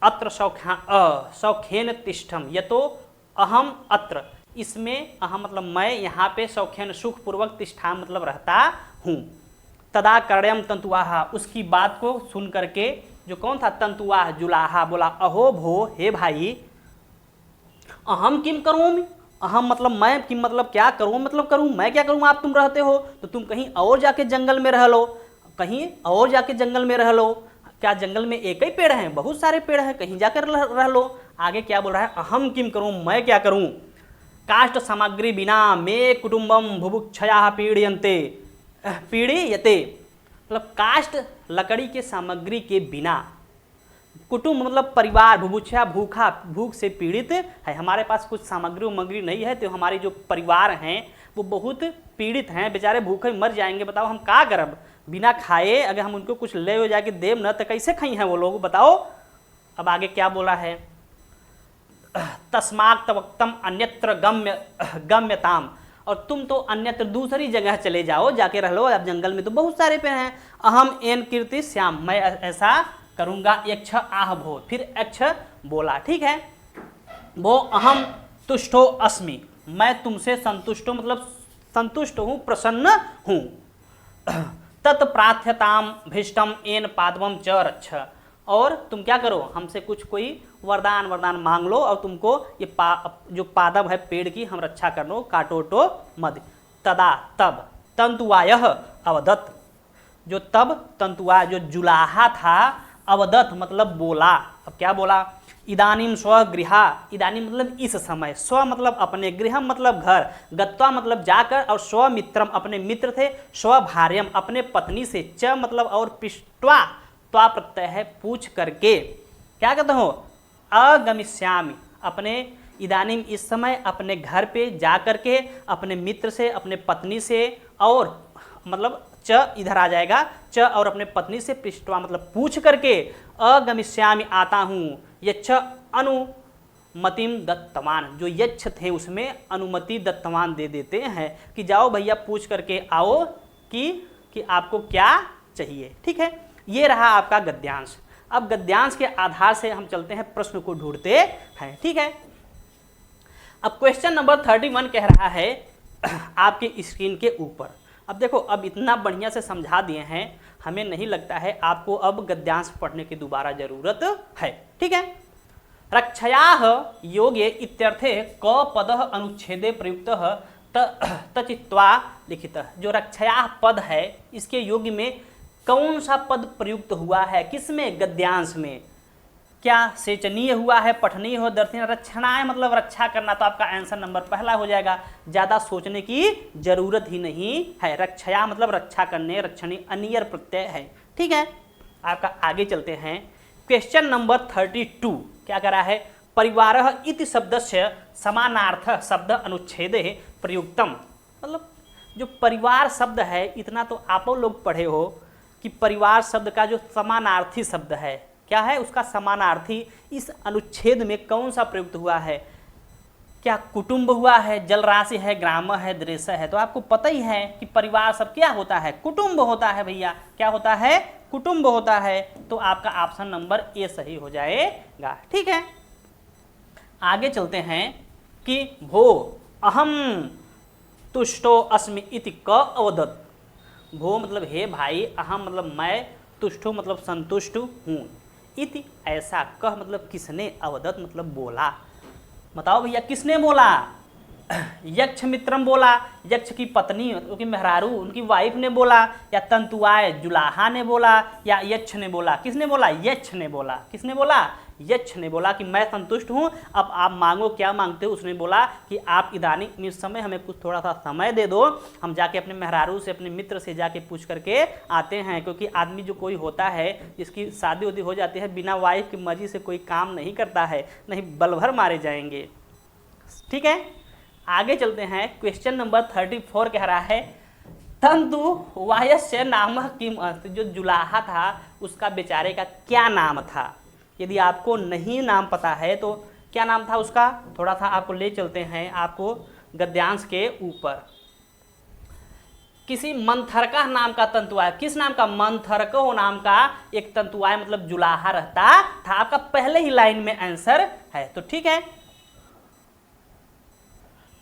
अत्र सौख्येन तिष्ठम, यतो अहम अत्र, इसमें अहम मतलब मैं, यहाँ पे सौख्यन सुखपूर्वक, तिष्ठा मतलब रहता हूँ। तदा कर्ण्यम तंतुआहा, उसकी बात को सुन करके जो कौन था, तंतुआह जुलाहा, बोला अहो भो हे भाई, अहम किम करूँ, अहम मतलब मैं, किम मतलब क्या करूँ, मतलब करूँ मैं क्या करूँ, आप तुम रहते हो तो तुम कहीं और जाके जंगल में रह लो, कहीं और जाके जंगल में रह लो, क्या जंगल में एक ही पेड़ हैं, बहुत सारे पेड़ हैं, कहीं जाकर रह लो। आगे क्या बोल रहा है, अहम किम करूँ, मैं क्या करूँ, काष्ठ सामग्री बिना मे कुटुंबम बुभुक्षया पीड़यते, मतलब काष्ठ लकड़ी के सामग्री के बिना, कुटुंब मतलब परिवार, बुभुक्षया भूखा, भूख से पीड़ित है, हमारे पास कुछ सामग्री नहीं है तो हमारी जो परिवार हैं वो बहुत पीड़ित हैं, बेचारे भूखे मर जाएंगे, बताओ हम क्या करब, बिना खाए अगर हम उनको कुछ ले हो जाके देव न तो कैसे खाई हैं वो लोग, बताओ। अब आगे क्या बोला है, तस्मात् तवक्तम अन्यत्र गम्यताम, और तुम तो अन्यत्र दूसरी जगह चले जाओ, जाके रह लो, अब जंगल में तो बहुत सारे पेड़ हैं। अहम एन कीर्ति श्याम, मैं ऐसा करूँगा। यक्ष आह भो, फिर यक्ष बोला, ठीक है, वो अहम तुष्टो अस्मि, मैं तुमसे संतुष्ट हूँ, मतलब संतुष्ट हूँ, प्रसन्न हूँ। तत्प्रार्थ्यताम भीष्टम एन पादवम च रक्ष, और तुम क्या करो, हमसे कुछ कोई वरदान मांग लो और तुमको ये जो पादप है पेड़ की हम रक्षा कर लो, काटो मत। तदा तब तंतुवायः अवदत्, जो तब तंतुआ जो जुलाहा था, अवदत् मतलब बोला। अब क्या बोला, इदानीम स्वगृहा, इदानीम मतलब इस समय, स्व मतलब अपने, गृह मतलब घर, गत्वा मतलब जाकर, और स्वमित्रम अपने मित्र थे, स्वभार्यम अपने पत्नी से, च मतलब और, पिष्ट्वा त्वा प्रत्यय है पूछ करके, क्या कहते हो, अगमिष्यामि, अपने इदानीम इस समय अपने घर पे जा करके अपने मित्र से, अपने पत्नी से, और मतलब च इधर आ जाएगा, च और अपने पत्नी से पृष्ठवा मतलब पूछ करके, अगमिष्यामि आता हूँ, यच्छ अनुमतिम दत्तवान, जो यच्छ थे उसमें अनुमति दत्तवान दे देते हैं कि जाओ भैया पूछ करके आओ कि आपको क्या चाहिए। ठीक है, ये रहा आपका गद्यांश। अब गद्यांश के आधार से हम चलते हैं प्रश्न को ढूंढते हैं। ठीक है, अब क्वेश्चन नंबर 31 कह रहा है आपके स्क्रीन के ऊपर। अब देखो, अब इतना बढ़िया से समझा दिए हैं, हमें नहीं लगता है आपको अब गद्यांश पढ़ने की दोबारा जरूरत है। ठीक है, रक्षयाः योगे इत्यर्थे क पदः अनुच्छेदे प्रयुक्तः तचित्वा लिखितः। जो रक्षयाः पद है इसके योग में कौन सा पद प्रयुक्त हुआ है, किसमें, गद्यांश में, क्या सेचनीय हुआ है, पठनीय हो, दर्शनीय, रक्षणाय मतलब रक्षा करना, तो आपका आंसर नंबर पहला हो जाएगा, ज़्यादा सोचने की जरूरत ही नहीं है। रक्षया मतलब रक्षा करने, रक्षणीय अनियर प्रत्यय है। ठीक है, आपका आगे चलते हैं। क्वेश्चन नंबर 32 क्या करा है, परिवारः इति शब्दस्य समानार्थ शब्द अनुच्छेदे प्रयुक्तम। मतलब जो परिवार शब्द है, इतना तो आप लोग पढ़े हो कि परिवार शब्द का जो समानार्थी शब्द है, क्या है उसका समानार्थी, इस अनुच्छेद में कौन सा प्रयुक्त हुआ है, क्या कुटुंब हुआ है, जलराशि है, ग्राम है, दृश्य है। तो आपको पता ही है कि परिवार सब क्या होता है, कुटुंब होता है भैया, क्या होता है, कुटुंब होता है। तो आपका ऑप्शन नंबर ए सही हो जाएगा। ठीक है, आगे चलते हैं कि भो अहम तुष्टो अस्मि इति क अवदत्। भो मतलब हे भाई, अहम मतलब मैं, तुष्टो मतलब संतुष्ट हूँ, इति ऐसा, कह मतलब किसने, अवदत् मतलब बोला। बताओ भैया किसने बोला, यक्ष मित्रम बोला, यक्ष की पत्नी उनकी मेहरारू उनकी वाइफ ने बोला, या तंतुआय जुलाहा ने बोला, या यक्ष ने बोला। किसने बोला, यक्ष ने बोला। किसने बोला, यक्ष ने बोला कि मैं संतुष्ट हूँ, अब आप मांगो, क्या मांगते हो। उसने बोला कि आप इदानी इस समय हमें कुछ थोड़ा सा समय दे दो, हम जाके अपने मेहरारू से, अपने मित्र से जाके पूछ करके आते हैं, क्योंकि आदमी जो कोई होता है जिसकी शादी उदी हो जाती है, बिना वाइफ की मर्जी से कोई काम नहीं करता है, नहीं बल भर मारे जाएंगे। ठीक है, आगे चलते हैं। क्वेश्चन नंबर 34 कह रहा है, तंतु वायस्य नामक किम अर्थ। जो जुलाहा था उसका बेचारे का क्या नाम था। यदि आपको नहीं नाम पता है तो क्या नाम था उसका, थोड़ा सा आपको ले चलते हैं आपको गद्यांश के ऊपर। किसी मंथरका नाम का तंतुआय, किस नाम का, मंथरको नाम का एक तंतुआय मतलब जुलाहा रहता था। आपका पहले ही लाइन में आंसर है। तो ठीक है,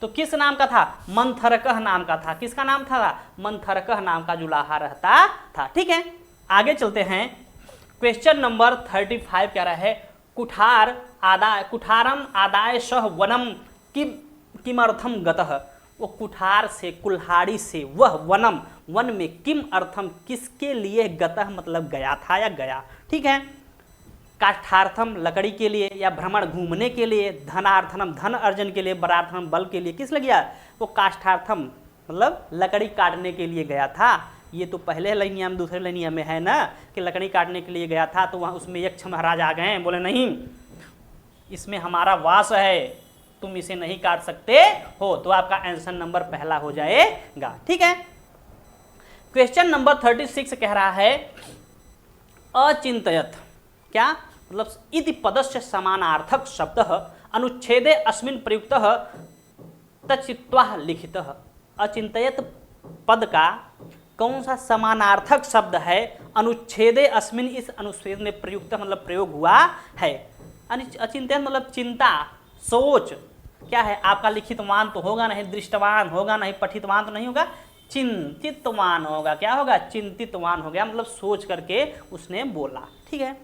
तो किस नाम का था, मंथरकह नाम का था। किसका नाम था, मंथरकह नाम का जुलाहा रहता था। ठीक है, आगे चलते हैं। क्वेश्चन नंबर 35 कह रहा है, कुठारम आदाय सह वनम किमर्थम गतः। वो कुठार से, कुल्हाड़ी से वह वनम, वन में, किम अर्थम किसके लिए, गतः मतलब गया था या गया। ठीक है, काष्ठार्थम लकड़ी के लिए, या भ्रमण घूमने के लिए, धनार्थनम धन अर्जन के लिए, बरार्थनम बल के लिए। किस लिए गया, वो काष्ठार्थम मतलब लकड़ी काटने के लिए गया था। ये तो पहले लाइनिया में, दूसरे लाइनिया में है ना कि लकड़ी काटने के लिए गया था। तो वहाँ उसमें यक्ष महाराज आ गए, बोले नहीं इसमें हमारा वास है, तुम इसे नहीं काट सकते हो। तो आपका आंसर नंबर पहला हो जाएगा। ठीक है, क्वेश्चन नंबर 36 कह रहा है, अचिंतयत, क्या मतलब, इति पदस्य समानार्थक शब्द अनुच्छेदे अस्मिन् प्रयुक्तः तचित्वा लिखितः। अचिंतयत पद का कौन सा समानार्थक शब्द है, अनुच्छेदे अस्मिन् इस अनुच्छेद में प्रयुक्त मतलब प्रयोग हुआ है। अचिंतयत मतलब चिंता, सोच, क्या है आपका, लिखितवान तो होगा नहीं, दृष्टवान होगा नहीं, पठितवान तो नहीं होगा, चिंतितवान होगा। क्या होगा, चिंतितवान हो गया, मतलब सोच करके उसने बोला। ठीक है,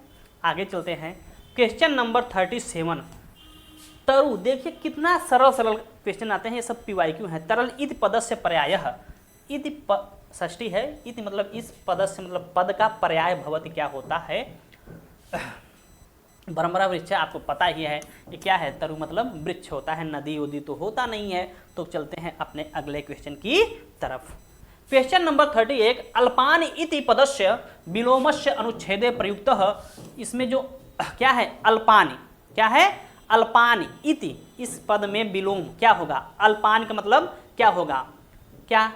आगे चलते हैं। क्वेश्चन नंबर 37, तरु। देखिए कितना सरल सरल क्वेश्चन आते हैं, ये सब PYQ है। तरल इति पदस्य पर्यायः, इति षष्ठी है, इति मतलब इस पदस्य मतलब पद का पर्याय भवति क्या होता है, ब्रह्मरा वृक्ष आपको पता ही है ये क्या है, तरु मतलब वृक्ष होता है, नदी उदी तो होता नहीं है। तो चलते हैं अपने अगले क्वेश्चन की तरफ। क्वेश्चन नंबर 31, अल्पान इति पदस्य विलोमस्य अनुच्छेदे प्रयुक्तः, इसमें जो क्या है अल्पानि, क्या है अल्पानि इति, इस पद में विलोम क्या होगा, अल्पानि का मतलब क्या होगा, क्या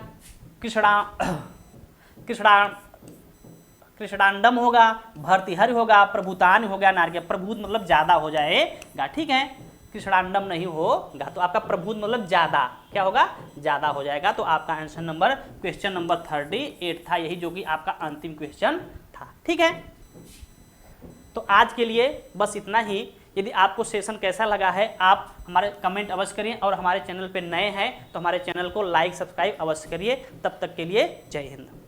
कृष्णांडम होगा, भर्तृहरि होगा, प्रभुतान हो गया, नारकीय, प्रभुत मतलब ज्यादा हो जाएगा, ठीक है, कृष्णांडम नहीं होगा, तो आपका प्रभुत मतलब ज्यादा, क्या होगा ज्यादा हो जाएगा। तो आपका आंसर नंबर क्वेश्चन नंबर 38 था, यही जो कि आपका अंतिम क्वेश्चन था, ठीक है। तो आज के लिए बस इतना ही। यदि आपको सेशन कैसा लगा है आप हमारे कमेंट अवश्य करिए, और हमारे चैनल पे नए हैं तो हमारे चैनल को लाइक सब्सक्राइब अवश्य करिए। तब तक के लिए जय हिंद।